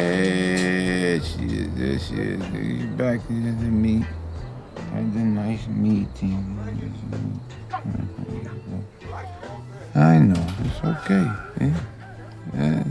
Yeah, shit, that shit. You back to the meat. And the nice meeting. I know, it's okay. Yeah.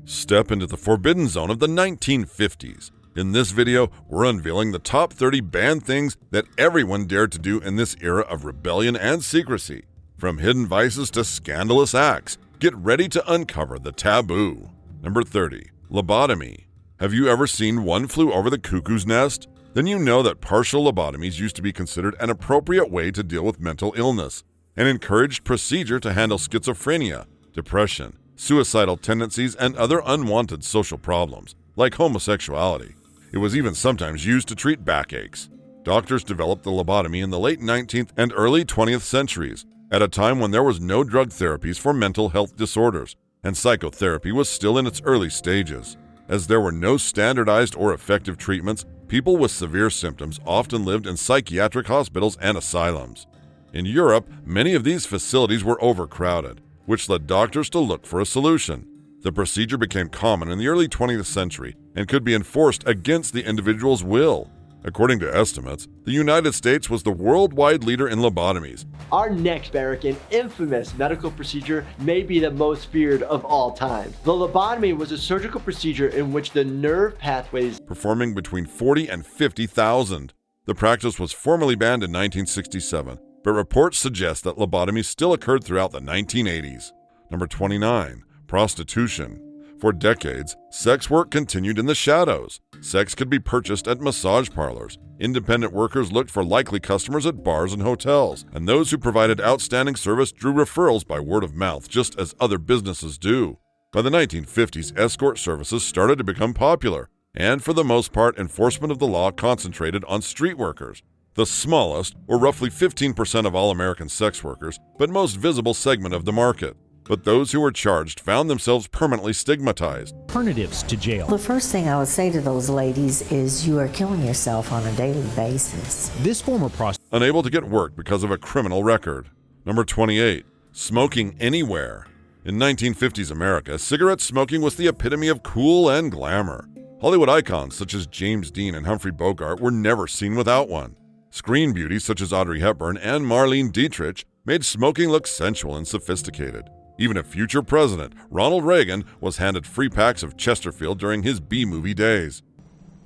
Step into the forbidden zone of the 1950s. In this video, we're unveiling the top 30 banned things that everyone dared to do in this era of rebellion and secrecy. From hidden vices to scandalous acts, get ready to uncover the taboo. Number 30. Lobotomy. Have you ever seen One Flew Over the Cuckoo's Nest? Then you know that partial lobotomies used to be considered an appropriate way to deal with mental illness, an encouraged procedure to handle schizophrenia, depression, suicidal tendencies, and other unwanted social problems, like homosexuality. It was even sometimes used to treat backaches. Doctors developed the lobotomy in the late 19th and early 20th centuries, at a time when there was no drug therapies for mental health disorders, and psychotherapy was still in its early stages. As there were no standardized or effective treatments, people with severe symptoms often lived in psychiatric hospitals and asylums. In Europe, many of these facilities were overcrowded, which led doctors to look for a solution. The procedure became common in the early 20th century and could be enforced against the individual's will. According to estimates, the United States was the worldwide leader in lobotomies. Our next barbaric and infamous medical procedure may be the most feared of all time. The lobotomy was a surgical procedure in which the nerve pathways Performing between 40 and 50,000. The practice was formally banned in 1967, but reports suggest that lobotomies still occurred throughout the 1980s. Number 29. Prostitution. For decades, sex work continued in the shadows. Sex could be purchased at massage parlors. Independent workers looked for likely customers at bars and hotels, and those who provided outstanding service drew referrals by word of mouth, just as other businesses do. By the 1950s, escort services started to become popular, and for the most part, enforcement of the law concentrated on street workers, the smallest, or roughly 15% of all American sex workers, but most visible segment of the market. But those who were charged found themselves permanently stigmatized. Alternatives to jail. The first thing I would say to those ladies is you are killing yourself on a daily basis. This former prostitute, Unable to get work because of a criminal record. Number 28. Smoking anywhere. In 1950s America, cigarette smoking was the epitome of cool and glamour. Hollywood icons such as James Dean and Humphrey Bogart were never seen without one. Screen beauties such as Audrey Hepburn and Marlene Dietrich made smoking look sensual and sophisticated. Even a future president, Ronald Reagan, was handed free packs of Chesterfield during his B-movie days.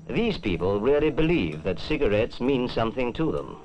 These people really believe that cigarettes mean something to them.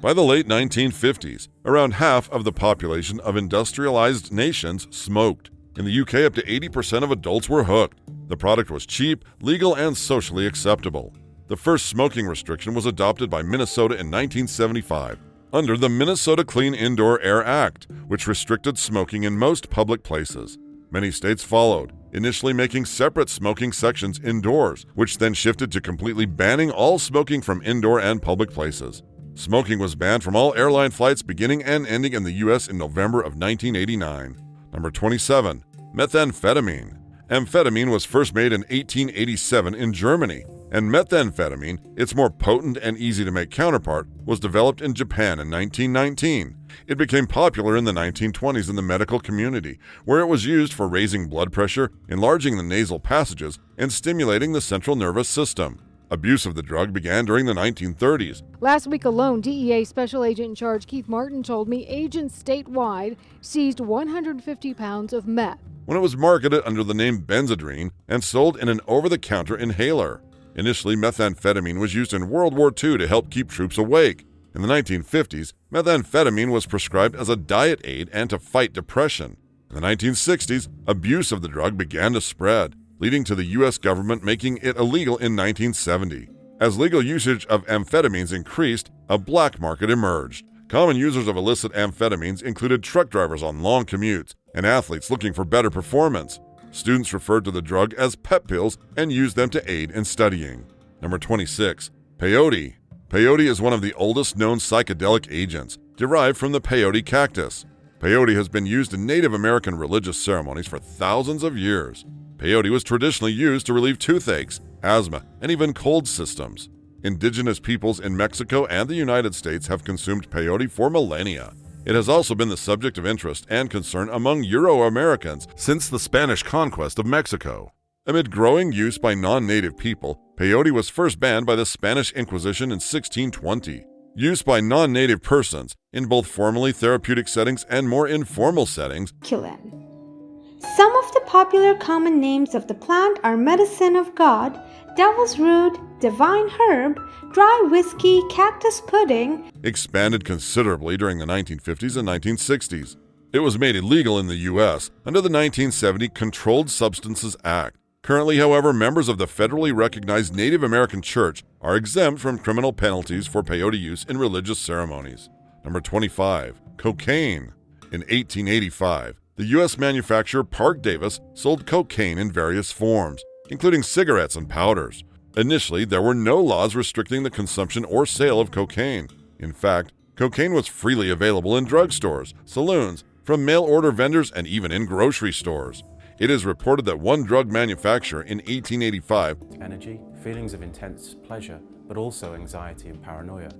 By the late 1950s, around half of the population of industrialized nations smoked. In the UK, up to 80% of adults were hooked. The product was cheap, legal, and socially acceptable. The first smoking restriction was adopted by Minnesota in 1975 under the Minnesota Clean Indoor Air Act, which restricted smoking in most public places. Many states followed, initially making separate smoking sections indoors, which then shifted to completely banning all smoking from indoor and public places. Smoking was banned from all airline flights beginning and ending in the U.S. in November of 1989. Number 27. Methamphetamine. Amphetamine was first made in 1887 in Germany, and methamphetamine, its more potent and easy-to-make counterpart, was developed in Japan in 1919. It became popular in the 1920s in the medical community, where it was used for raising blood pressure, enlarging the nasal passages, and stimulating the central nervous system. Abuse of the drug began during the 1930s. Last week alone, DEA Special Agent in Charge Keith Martin told me agents statewide seized 150 pounds of meth when it was marketed under the name Benzedrine and sold in an over-the-counter inhaler. Initially, methamphetamine was used in World War II to help keep troops awake. In the 1950s, methamphetamine was prescribed as a diet aid and to fight depression. In the 1960s, abuse of the drug began to spread, leading to the U.S. government making it illegal in 1970. As legal usage of amphetamines increased, a black market emerged. Common users of illicit amphetamines included truck drivers on long commutes and athletes looking for better performance. Students referred to the drug as pep pills and used them to aid in studying. Number 26. Peyote. Peyote is one of the oldest known psychedelic agents, derived from the peyote cactus. Peyote has been used in Native American religious ceremonies for thousands of years. Peyote was traditionally used to relieve toothaches, asthma, and even cold systems. Indigenous peoples in Mexico and the United States have consumed peyote for millennia. It has also been the subject of interest and concern among Euro-Americans since the Spanish conquest of Mexico. Amid growing use by non-native people, peyote was first banned by the Spanish Inquisition in 1620. Use by non-native persons, in both formally therapeutic settings and more informal settings, Culen. Some of the popular common names of the plant are medicine of God, devil's root, divine herb, dry whiskey, cactus pudding, expanded considerably during the 1950s and 1960s. It was made illegal in the U.S. under the 1970 Controlled Substances Act. Currently, however, members of the federally recognized Native American Church are exempt from criminal penalties for peyote use in religious ceremonies. Number 25. Cocaine. In 1885, the U.S. manufacturer Parke-Davis sold cocaine in various forms, including cigarettes and powders. Initially, there were no laws restricting the consumption or sale of cocaine. In fact, cocaine was freely available in drugstores, saloons, from mail-order vendors, and even in grocery stores. It is reported that one drug manufacturer in 1885 energy, feelings of intense pleasure, but also anxiety and paranoia.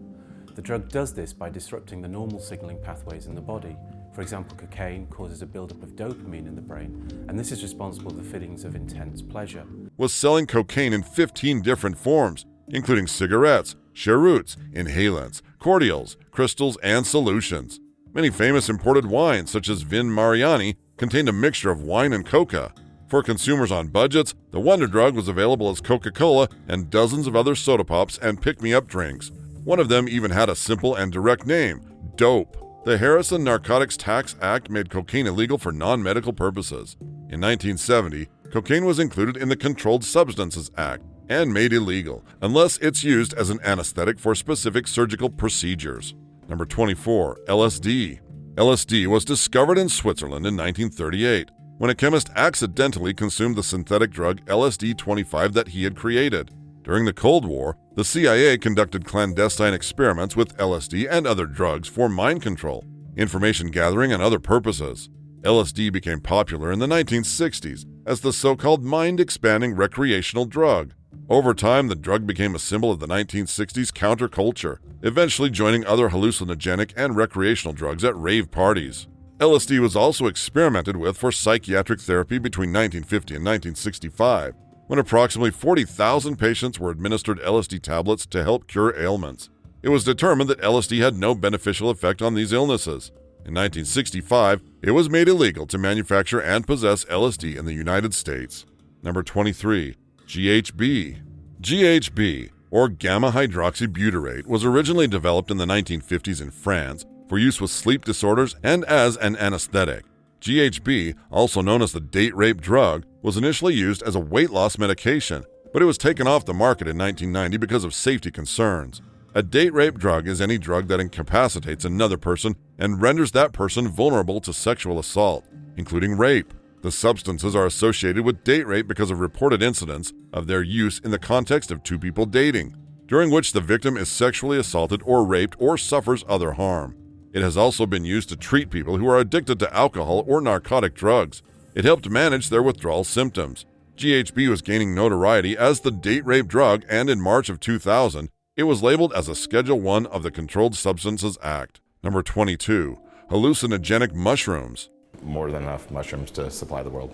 The drug does this by disrupting the normal signaling pathways in the body. For example, cocaine causes a buildup of dopamine in the brain, and this is responsible for the feelings of intense pleasure. Was selling cocaine in 15 different forms, including cigarettes, cheroots, inhalants, cordials, crystals, and solutions. Many famous imported wines, such as Vin Mariani, contained a mixture of wine and coca. For consumers on budgets, the wonder drug was available as Coca-Cola and dozens of other soda pops and pick-me-up drinks. One of them even had a simple and direct name, dope. The Harrison Narcotics Tax Act made cocaine illegal for non-medical purposes. In 1970, cocaine was included in the Controlled Substances Act and made illegal, unless it's used as an anesthetic for specific surgical procedures. Number 24. LSD. LSD was discovered in Switzerland in 1938, when a chemist accidentally consumed the synthetic drug LSD-25 that he had created. During the Cold War, the CIA conducted clandestine experiments with LSD and other drugs for mind control, information gathering, and other purposes. LSD became popular in the 1960s as the so-called mind-expanding recreational drug. Over time, the drug became a symbol of the 1960s counterculture, eventually joining other hallucinogenic and recreational drugs at rave parties. LSD was also experimented with for psychiatric therapy between 1950 and 1965, when approximately 40,000 patients were administered LSD tablets to help cure ailments. It was determined that LSD had no beneficial effect on these illnesses. In 1965, it was made illegal to manufacture and possess LSD in the United States. Number 23. GHB. GHB, or gamma-hydroxybutyrate, was originally developed in the 1950s in France for use with sleep disorders and as an anesthetic. GHB, also known as the date rape drug, was initially used as a weight loss medication, but it was taken off the market in 1990 because of safety concerns. A date rape drug is any drug that incapacitates another person and renders that person vulnerable to sexual assault, including rape. The substances are associated with date rape because of reported incidents of their use in the context of two people dating, during which the victim is sexually assaulted or raped or suffers other harm. It has also been used to treat people who are addicted to alcohol or narcotic drugs. It helped manage their withdrawal symptoms. GHB was gaining notoriety as the date rape drug, and in March of 2000, it was labeled as a Schedule I of the Controlled Substances Act. Number 22. Hallucinogenic mushrooms. More than enough mushrooms to supply the world.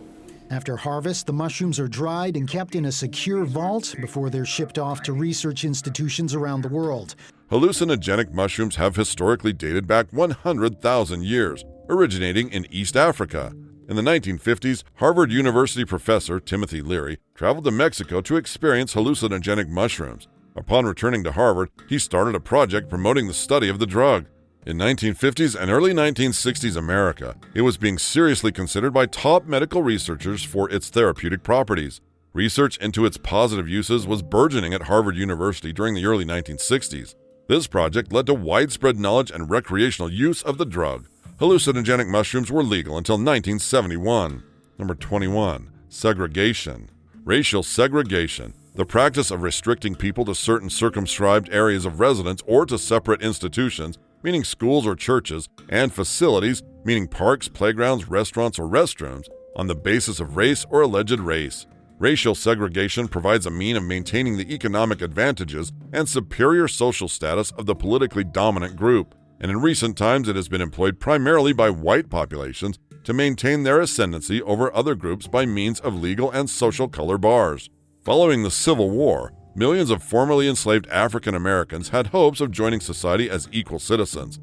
After harvest, the mushrooms are dried and kept in a secure vault before they're shipped off to research institutions around the world. Hallucinogenic mushrooms have historically dated back 100,000 years, originating in East Africa. In the 1950s, Harvard University professor Timothy Leary traveled to Mexico to experience hallucinogenic mushrooms. Upon returning to Harvard, he started a project promoting the study of the drug. In 1950s and early 1960s America, it was being seriously considered by top medical researchers for its therapeutic properties. Research into its positive uses was burgeoning at Harvard University during the early 1960s. This project led to widespread knowledge and recreational use of the drug. Hallucinogenic mushrooms were legal until 1971. Number 21. Segregation. Racial segregation. The practice of restricting people to certain circumscribed areas of residence or to separate institutions, meaning schools or churches, and facilities, meaning parks, playgrounds, restaurants, or restrooms, on the basis of race or alleged race. Racial segregation provides a mean of maintaining the economic advantages and superior social status of the politically dominant group, and in recent times it has been employed primarily by white populations to maintain their ascendancy over other groups by means of legal and social color bars. Following the Civil War, millions of formerly enslaved African Americans had hopes of joining society as equal citizens.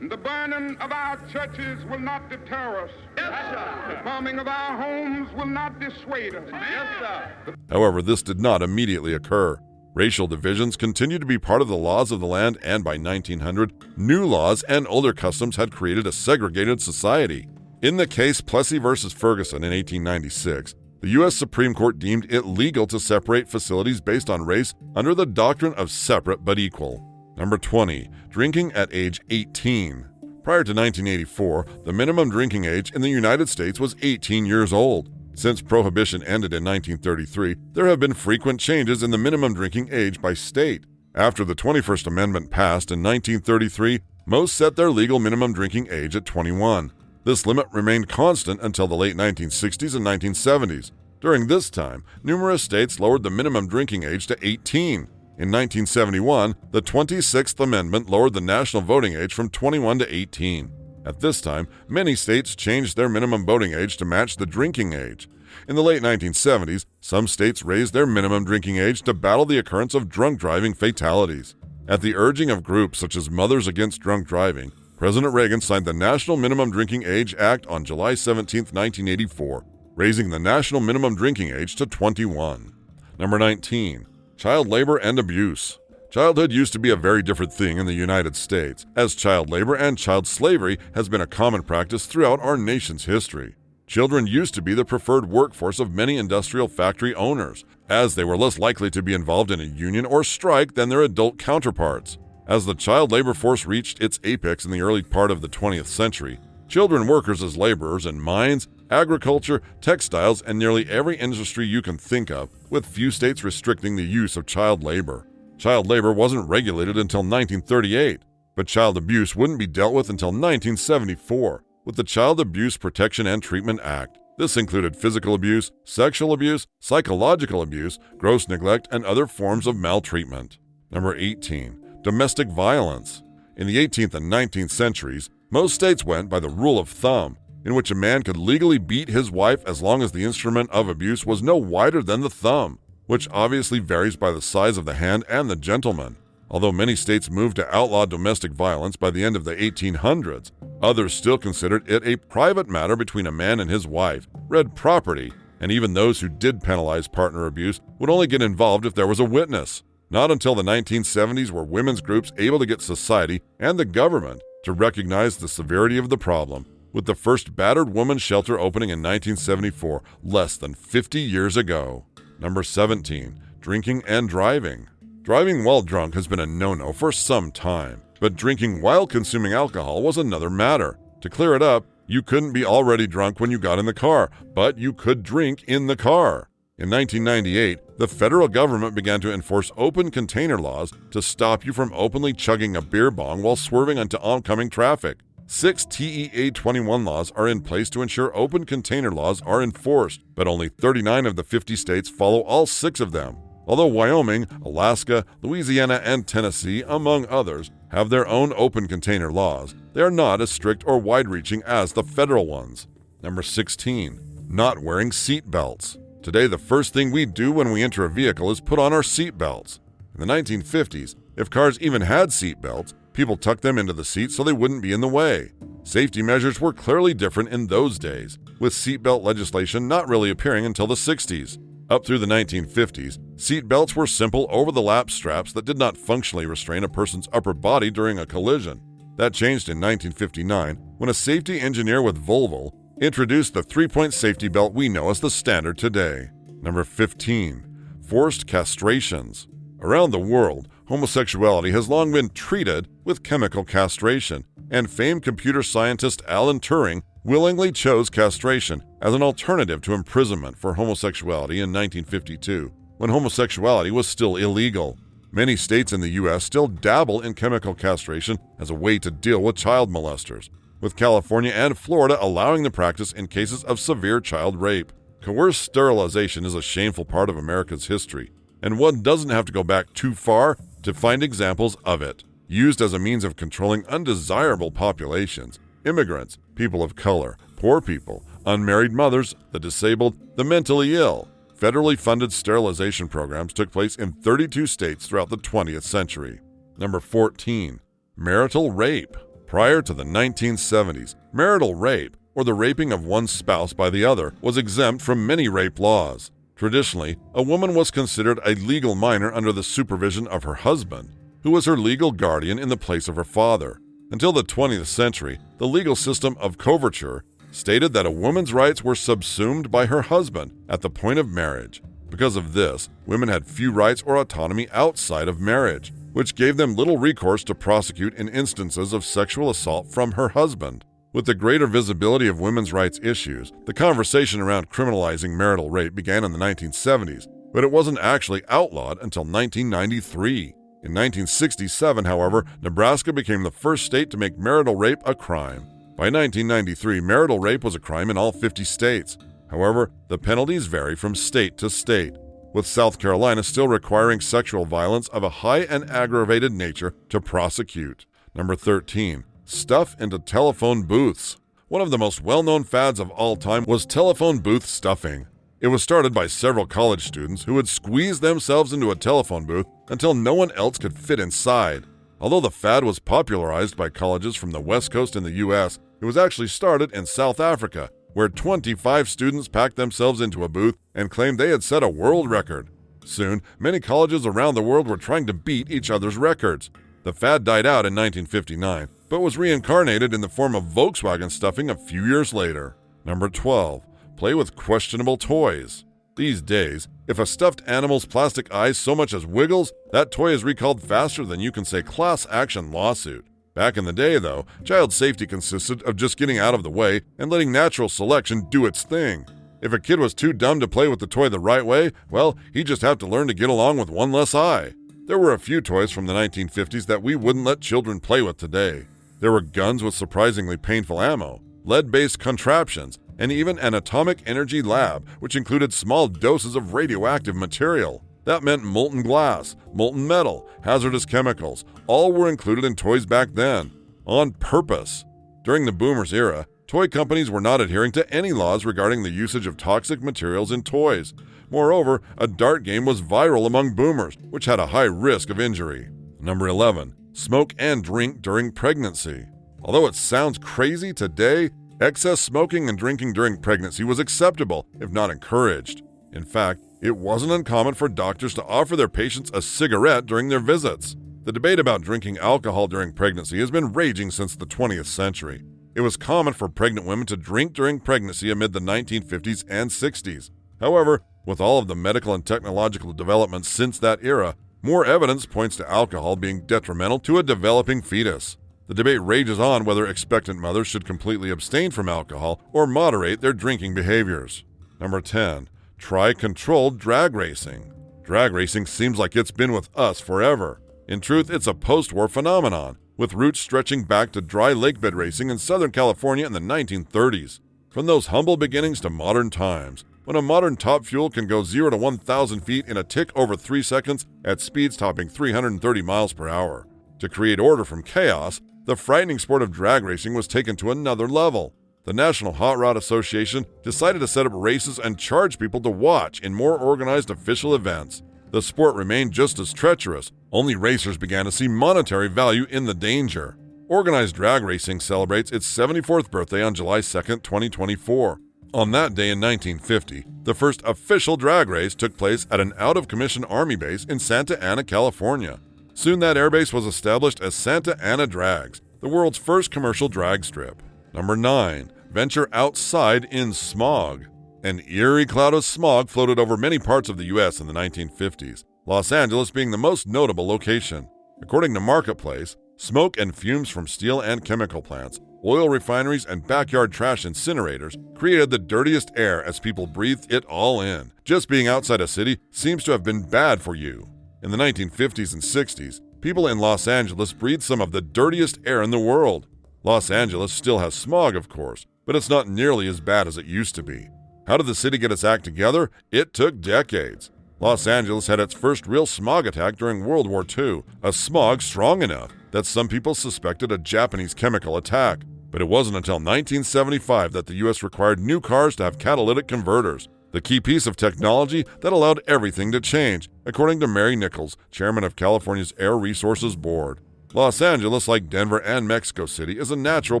The burning of our churches will not deter us. Yes, sir. The bombing of our homes will not dissuade us. Yes, sir. However, this did not immediately occur. Racial divisions continued to be part of the laws of the land, and by 1900, new laws and older customs had created a segregated society. In the case Plessy v. Ferguson in 1896, the U.S. Supreme Court deemed it legal to separate facilities based on race under the doctrine of separate but equal. Number 20. Drinking at age 18. Prior to 1984, the minimum drinking age in the United States was 18 years old. Since Prohibition ended in 1933, there have been frequent changes in the minimum drinking age by state. After the 21st Amendment passed in 1933, most set their legal minimum drinking age at 21. This limit remained constant until the late 1960s and 1970s. During this time, numerous states lowered the minimum drinking age to 18. In 1971, the 26th Amendment lowered the national voting age from 21 to 18. At this time, many states changed their minimum voting age to match the drinking age. In the late 1970s, some states raised their minimum drinking age to battle the occurrence of drunk driving fatalities. At the urging of groups such as Mothers Against Drunk Driving, President Reagan signed the National Minimum Drinking Age Act on July 17, 1984, raising the national minimum drinking age to 21. Number 19. Child labor and abuse. Childhood used to be a very different thing in the United States, as child labor and child slavery has been a common practice throughout our nation's history. Children used to be the preferred workforce of many industrial factory owners, as they were less likely to be involved in a union or strike than their adult counterparts. As the child labor force reached its apex in the early part of the 20th century, children workers as laborers in mines, agriculture, textiles, and nearly every industry you can think of, with few states restricting the use of child labor. Child labor wasn't regulated until 1938, but child abuse wouldn't be dealt with until 1974, with the Child Abuse Protection and Treatment Act. This included physical abuse, sexual abuse, psychological abuse, gross neglect, and other forms of maltreatment. Number 18. Domestic violence. In the 18th and 19th centuries, most states went by the rule of thumb, in which a man could legally beat his wife as long as the instrument of abuse was no wider than the thumb, which obviously varies by the size of the hand and the gentleman. Although many states moved to outlaw domestic violence by the end of the 1800s, others still considered it a private matter between a man and his wife, read property, and even those who did penalize partner abuse would only get involved if there was a witness. Not until the 1970s were women's groups able to get society and the government to recognize the severity of the problem, with the first battered women's shelter opening in 1974, less than 50 years ago. Number 17. Drinking and driving. Driving while drunk has been a no-no for some time, but drinking while consuming alcohol was another matter. To clear it up, you couldn't be already drunk when you got in the car, but you could drink in the car. In 1998, the federal government began to enforce open container laws to stop you from openly chugging a beer bong while swerving onto oncoming traffic. 6 TEA 21 laws are in place to ensure open container laws are enforced, but only 39 of the 50 states follow all 6 of them. Although Wyoming, Alaska, Louisiana, and Tennessee, among others, have their own open container laws, they are not as strict or wide-reaching as the federal ones. Number 16. Not wearing seat belts. Today, the first thing we do when we enter a vehicle is put on our seat belts. In the 1950s, if cars even had seat belts, people tucked them into the seat so they wouldn't be in the way. Safety measures were clearly different in those days, with seatbelt legislation not really appearing until the 60s. Up through the 1950s, seat belts were simple over-the-lap straps that did not functionally restrain a person's upper body during a collision. That changed in 1959 when a safety engineer with Volvo introduced the 3-point safety belt we know as the standard today. Number 15. Forced castrations. Around the world, homosexuality has long been treated with chemical castration, and famed computer scientist Alan Turing willingly chose castration as an alternative to imprisonment for homosexuality in 1952, when homosexuality was still illegal. Many states in the U.S. still dabble in chemical castration as a way to deal with child molesters, with California and Florida allowing the practice in cases of severe child rape. Coerced sterilization is a shameful part of America's history, and one doesn't have to go back too far to find examples of it. used as a means of controlling undesirable populations, immigrants, people of color, poor people, unmarried mothers, the disabled, the mentally ill. Federally funded sterilization programs took place in 32 states throughout the 20th century. Number 14. Marital rape. Prior to the 1970s, marital rape, or the raping of one's spouse by the other, was exempt from many rape laws. Traditionally, a woman was considered a legal minor under the supervision of her husband, who was her legal guardian in the place of her father. Until the 20th century, the legal system of coverture stated that a woman's rights were subsumed by her husband at the point of marriage. Because of this, women had few rights or autonomy outside of marriage, which gave them little recourse to prosecute in instances of sexual assault from her husband. With the greater visibility of women's rights issues, the conversation around criminalizing marital rape began in the 1970s, but it wasn't actually outlawed until 1993. In 1967, however, Nebraska became the first state to make marital rape a crime. By 1993, marital rape was a crime in all 50 states. However, the penalties vary from state to state, with South Carolina still requiring sexual violence of a high and aggravated nature to prosecute. Number 13. Stuff into telephone booths. One of the most well-known fads of all time was telephone booth stuffing. It was started by several college students who would squeeze themselves into a telephone booth until no one else could fit inside. Although the fad was popularized by colleges from the West Coast in the U.S., it was actually started in South Africa, where 25 students packed themselves into a booth and claimed they had set a world record. Soon, many colleges around the world were trying to beat each other's records. The fad died out in 1959, but was reincarnated in the form of Volkswagen stuffing a few years later. Number 12. Play with questionable toys. These days, if a stuffed animal's plastic eye so much as wiggles, that toy is recalled faster than you can say class action lawsuit. Back in the day, though, child safety consisted of just getting out of the way and letting natural selection do its thing. If a kid was too dumb to play with the toy the right way, well, he'd just have to learn to get along with one less eye. There were a few toys from the 1950s that we wouldn't let children play with today. There were guns with surprisingly painful ammo, lead-based contraptions, and even an atomic energy lab, which included small doses of radioactive material. That meant molten glass, molten metal, hazardous chemicals, all were included in toys back then, on purpose. During the Boomers era, toy companies were not adhering to any laws regarding the usage of toxic materials in toys. Moreover, a dart game was viral among boomers, which had a high risk of injury. Number 11. Smoke and drink during pregnancy. Although it sounds crazy today, excess smoking and drinking during pregnancy was acceptable, if not encouraged. In fact, it wasn't uncommon for doctors to offer their patients a cigarette during their visits. The debate about drinking alcohol during pregnancy has been raging since the 20th century. It was common for pregnant women to drink during pregnancy amid the 1950s and 60s. However, with all of the medical and technological developments since that era, more evidence points to alcohol being detrimental to a developing fetus. The debate rages on whether expectant mothers should completely abstain from alcohol or moderate their drinking behaviors. Number 10. Try controlled drag racing. Drag racing seems like it's been with us forever. In truth, it's a post-war phenomenon, with roots stretching back to dry lakebed racing in Southern California in the 1930s. From those humble beginnings to modern times, when a modern top fuel can go 0 to 1,000 feet in a tick over 3 seconds at speeds topping 330 miles per hour. To create order from chaos, the frightening sport of drag racing was taken to another level. The National Hot Rod Association decided to set up races and charge people to watch in more organized official events. The sport remained just as treacherous, only racers began to see monetary value in the danger. Organized drag racing celebrates its 74th birthday on July 2, 2024. On that day in 1950, the first official drag race took place at an out-of-commission Army base in Santa Ana, California. Soon that airbase was established as Santa Ana Drags, the world's first commercial drag strip. Number 9. Venture outside in smog. An eerie cloud of smog floated over many parts of the U.S. in the 1950s, Los Angeles being the most notable location. According to Marketplace, smoke and fumes from steel and chemical plants, oil refineries, and backyard trash incinerators created the dirtiest air as people breathed it all in. Just being outside a city seems to have been bad for you. In the 1950s and 60s, people in Los Angeles breathed some of the dirtiest air in the world. Los Angeles still has smog, of course, but it's not nearly as bad as it used to be. How did the city get its act together? It took decades. Los Angeles had its first real smog attack during World War II, a smog strong enough that some people suspected a Japanese chemical attack. But it wasn't until 1975 that the U.S. required new cars to have catalytic converters, the key piece of technology that allowed everything to change, according to Mary Nichols, chairman of California's Air Resources Board. Los Angeles, like Denver and Mexico City, is a natural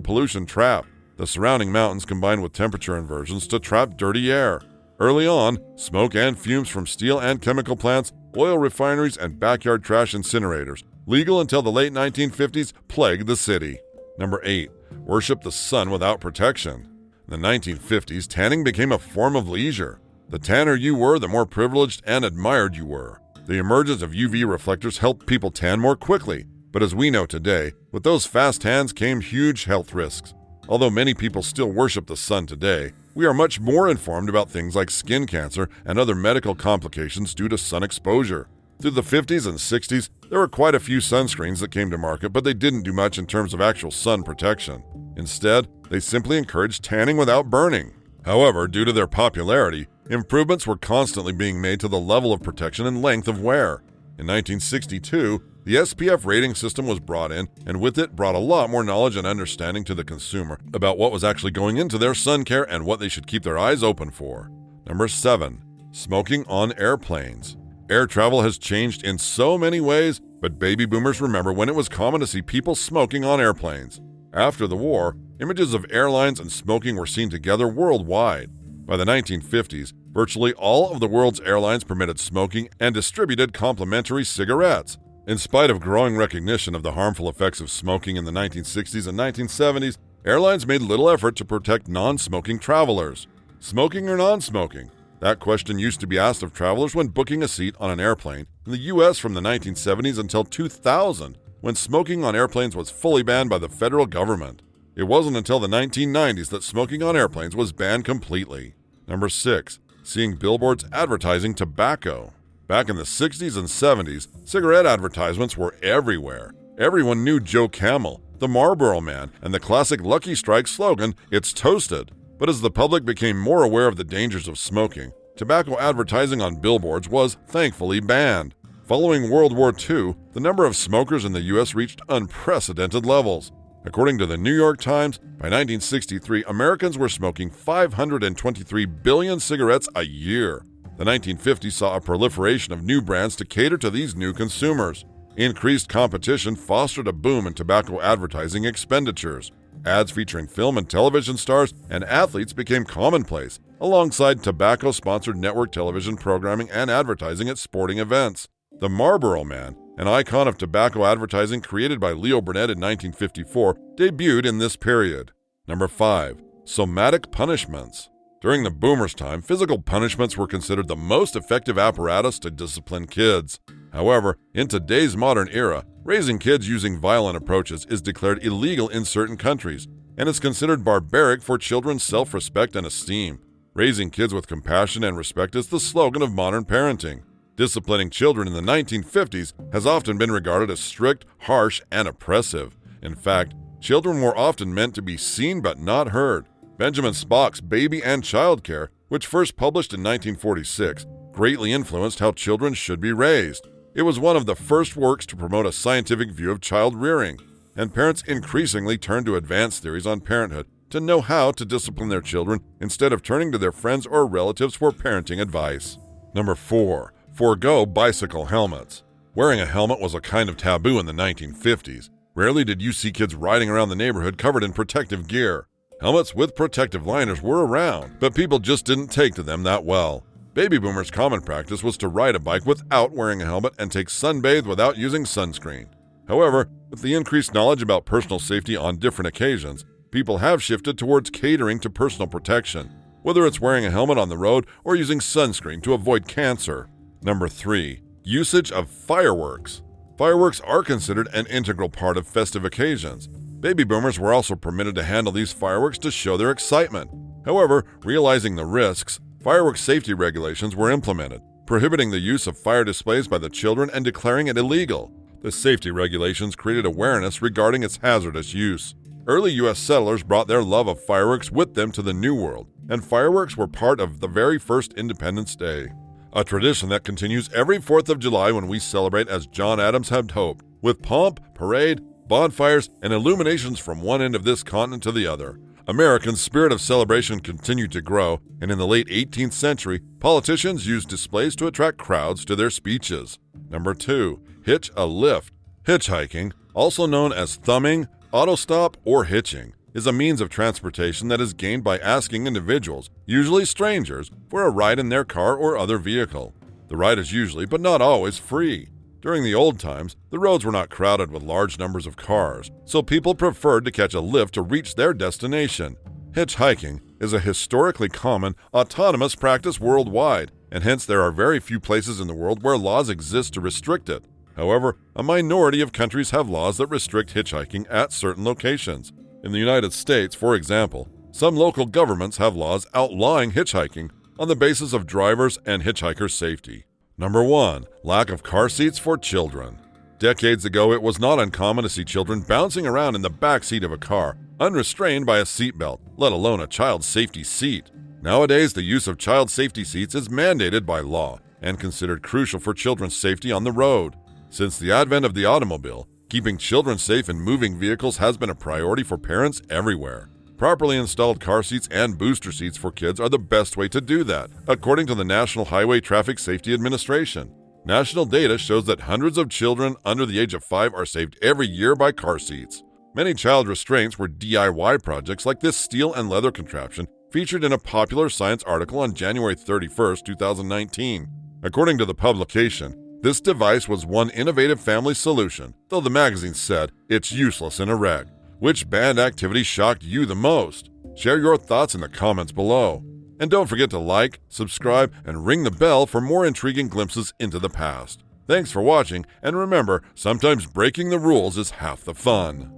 pollution trap. The surrounding mountains combine with temperature inversions to trap dirty air. Early on, smoke and fumes from steel and chemical plants, oil refineries, and backyard trash incinerators, legal until the late 1950s, plagued the city. Number 8. Worship the sun without protection. In the 1950s, tanning became a form of leisure. The tanner you were, the more privileged and admired you were. The emergence of UV reflectors helped people tan more quickly, but as we know today, with those fast tans came huge health risks. Although many people still worship the sun today, we are much more informed about things like skin cancer and other medical complications due to sun exposure. Through the 50s and 60s, there were quite a few sunscreens that came to market, but they didn't do much in terms of actual sun protection. Instead, they simply encouraged tanning without burning. However, due to their popularity, improvements were constantly being made to the level of protection and length of wear. In 1962, the SPF rating system was brought in, and with it brought a lot more knowledge and understanding to the consumer about what was actually going into their sun care and what they should keep their eyes open for. Number 7. Smoking on airplanes. Air travel has changed in so many ways, but baby boomers remember when it was common to see people smoking on airplanes. After the war, images of airlines and smoking were seen together worldwide. By the 1950s, virtually all of the world's airlines permitted smoking and distributed complimentary cigarettes. In spite of growing recognition of the harmful effects of smoking in the 1960s and 1970s, airlines made little effort to protect non-smoking travelers. Smoking or non-smoking? That question used to be asked of travelers when booking a seat on an airplane in the U.S. from the 1970s until 2000, when smoking on airplanes was fully banned by the federal government. It wasn't until the 1990s that smoking on airplanes was banned completely. Number 6. Seeing billboards advertising tobacco. Back in the 60s and 70s, cigarette advertisements were everywhere. Everyone knew Joe Camel, the Marlboro Man, and the classic Lucky Strike slogan, "It's toasted." But as the public became more aware of the dangers of smoking, tobacco advertising on billboards was thankfully banned. Following World War II, the number of smokers in the U.S. reached unprecedented levels. According to the New York Times, by 1963, Americans were smoking 523 billion cigarettes a year. The 1950s saw a proliferation of new brands to cater to these new consumers. Increased competition fostered a boom in tobacco advertising expenditures. Ads featuring film and television stars and athletes became commonplace, alongside tobacco-sponsored network television programming and advertising at sporting events. The Marlboro Man, an icon of tobacco advertising created by Leo Burnett in 1954, debuted in this period. Number 5. Somatic punishments. During the boomers' time, physical punishments were considered the most effective apparatus to discipline kids. However, in today's modern era, raising kids using violent approaches is declared illegal in certain countries, and is considered barbaric for children's self-respect and esteem. Raising kids with compassion and respect is the slogan of modern parenting. Disciplining children in the 1950s has often been regarded as strict, harsh, and oppressive. In fact, children were often meant to be seen but not heard. Benjamin Spock's Baby and Child Care, which first published in 1946, greatly influenced how children should be raised. It was one of the first works to promote a scientific view of child rearing, and parents increasingly turned to advanced theories on parenthood to know how to discipline their children instead of turning to their friends or relatives for parenting advice. Number 4. Forgo bicycle helmets. Wearing a helmet was a kind of taboo in the 1950s. Rarely did you see kids riding around the neighborhood covered in protective gear. Helmets with protective liners were around, but people just didn't take to them that well. Baby boomers' common practice was to ride a bike without wearing a helmet and take sunbathe without using sunscreen. However, with the increased knowledge about personal safety on different occasions, people have shifted towards catering to personal protection, whether it's wearing a helmet on the road or using sunscreen to avoid cancer. Number 3. Usage of fireworks. Fireworks are considered an integral part of festive occasions. Baby boomers were also permitted to handle these fireworks to show their excitement. However, realizing the risks, fireworks safety regulations were implemented, prohibiting the use of fire displays by the children and declaring it illegal. The safety regulations created awareness regarding its hazardous use. Early U.S. settlers brought their love of fireworks with them to the New World, and fireworks were part of the very first Independence Day. A tradition that continues every 4th of July when we celebrate as John Adams had hoped, with pomp, parade, bonfires, and illuminations from one end of this continent to the other. Americans' spirit of celebration continued to grow, and in the late 18th century, politicians used displays to attract crowds to their speeches. Number 2. Hitch a lift. Hitchhiking, also known as thumbing, autostop, or hitching, is a means of transportation that is gained by asking individuals, usually strangers, for a ride in their car or other vehicle. The ride is usually, but not always, free. During the old times, the roads were not crowded with large numbers of cars, so people preferred to catch a lift to reach their destination. Hitchhiking is a historically common, autonomous practice worldwide, and hence there are very few places in the world where laws exist to restrict it. However, a minority of countries have laws that restrict hitchhiking at certain locations. In the United States, for example, some local governments have laws outlawing hitchhiking on the basis of drivers' and hitchhikers' safety. Number 1. Lack of car seats for children. Decades ago, it was not uncommon to see children bouncing around in the back seat of a car, unrestrained by a seatbelt, let alone a child safety seat. Nowadays, the use of child safety seats is mandated by law and considered crucial for children's safety on the road. Since the advent of the automobile, keeping children safe in moving vehicles has been a priority for parents everywhere. Properly installed car seats and booster seats for kids are the best way to do that, according to the National Highway Traffic Safety Administration. National data shows that hundreds of children under the age of 5 are saved every year by car seats. Many child restraints were DIY projects like this steel and leather contraption featured in a popular Science article on January 31, 2019. According to the publication, this device was one innovative family solution, though the magazine said it's useless in a wreck. Which band activity shocked you the most? Share your thoughts in the comments below. And don't forget to like, subscribe, and ring the bell for more intriguing glimpses into the past. Thanks for watching, and remember, sometimes breaking the rules is half the fun.